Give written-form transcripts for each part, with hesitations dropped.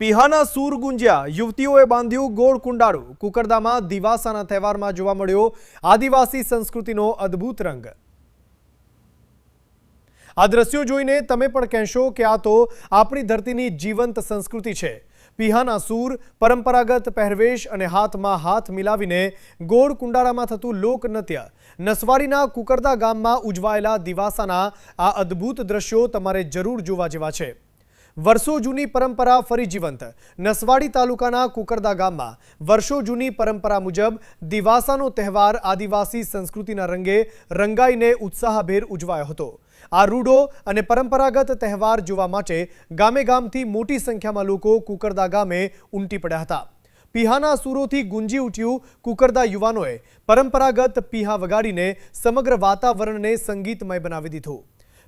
પીહાના સૂર ગુંજ્યા, યુવતીઓએ બાંધ્યું ગોળ કુંડાળું। કુકરદામાં દિવાસાના તહેવારમાં જોવા મળ્યો આદિવાસી સંસ્કૃતિનો અદ્ભુત રંગ। આ દ્રશ્યો જોઈને તમે પણ કહેશો કે આ તો આપણી ધરતીની જીવંત સંસ્કૃતિ છે। પીહાના સૂર પરંપરાગત પહેરવેશ અને હાથમાં હાથ મિલાવીને ગોળ કુંડાળામાં થતું લોકનૃત્ય। નસવાડીના કુકરદા ગામમાં ઉજવાયેલા દિવાસાના આ અદ્ભુત દ્રશ્યો તમારે જરૂર જોવા જેવા છે। વર્ષો જૂની પરંપરા ફરી જીવંત। નસવાડી તાલુકાના કુકરદા ગામમાં વર્ષો જૂની પરંપરા મુજબ દિવાસાનો તહેવાર આદિવાસી સંસ્કૃતિના રંગે રંગાઈને ઉત્સાહભેર ઉજવાયો હતો। આ રૂઢો અને પરંપરાગત તહેવાર જોવા માટે ગામે ગામથી મોટી સંખ્યામાં લોકો કુકરદા ગામે ઉમટી પડ્યા હતા। પીહાના સૂરોથી ગુંજી ઉઠ્યું કુકરદા યુવાનોએ પરંપરાગત પીહા વગાડીને સમગ્ર વાતાવરણને સંગીતમય બનાવી દીધું।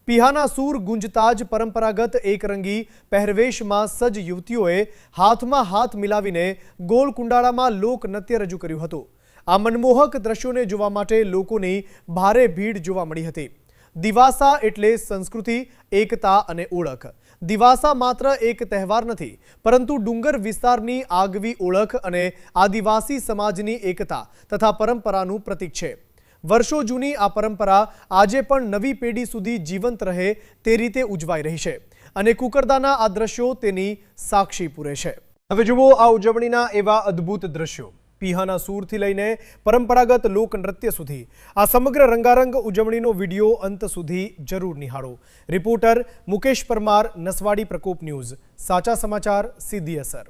પીહાના સૂર ગુંજતા જ પરંપરાગત એકરંગી પહેરવેશમાં સજ્જ યુવતીઓએ હાથમાં હાથ મિલાવીને ગોળ કુંડાળામાં લોકનૃત્ય રજૂ કર્યું હતું। આ મનમોહક દ્રશ્યોને જોવા માટે લોકોની ભારે ભીડ જોવા મળી હતી। દિવાસા એટલે સંસ્કૃતિ, એકતા અને ઓળખ। દિવાસા માત્ર એક તહેવાર નથી, પરંતુ ડુંગર વિસ્તારની આગવી ઓળખ અને આદિવાસી સમાજની એકતા તથા પરંપરાનું પ્રતીક છે। વર્ષો જૂની આ પરંપરા આજે પણ નવી પેઢી સુધી જીવંત રહે તે રીતે ઉજવાઈ રહી છે અને કુકરદાના આ દ્રશ્યો તેની સાક્ષી પૂરે છે। હવે જુઓ આ ઉજવણીના એવા અદ્ભુત દ્રશ્યો। પીહાના સૂરથી લઈને પરંપરાગત લોકનૃત્ય સુધી આ સમગ્ર રંગારંગ ઉજવણીનો વિડીયો અંત સુધી જરૂર નિહાળો। રિપોર્ટર મુકેશ પરમાર, નસવાડી પ્રકોપ ન્યૂઝ, સાચા સમાચાર, સીધી અસર।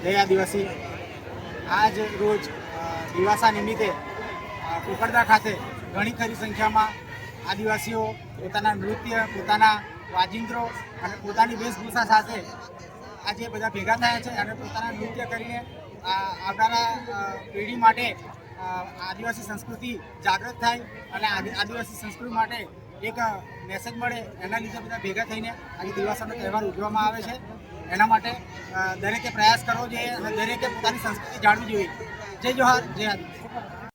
જય આદિવાસી। આજ રોજ દિવાસા નિમિત્તે કુકરદા ખાતે ઘણી ખરી સંખ્યામાં આદિવાસીઓ પોતાના નૃત્ય, પોતાના વાજિંત્રો અને પોતાની વેશભૂષા સાથે આજે બધા ભેગા થયા છે અને પોતાના નૃત્ય કરીને આવનારા પેઢી માટે આદિવાસી સંસ્કૃતિ જાગૃત થાય અને આદિવાસી સંસ્કૃતિ માટે એક મેસેજ મળે, એના લીધે બધા ભેગા થઈને આજે દિવાસાનો તહેવાર ઉજવવામાં આવે છે। એના માટે દરેકે પ્રયાસ કરવો જોઈએ અને દરેકે પોતાની સંસ્કૃતિ જાળવી જોઈએ। જય જોહાર, જય આદિવાસી।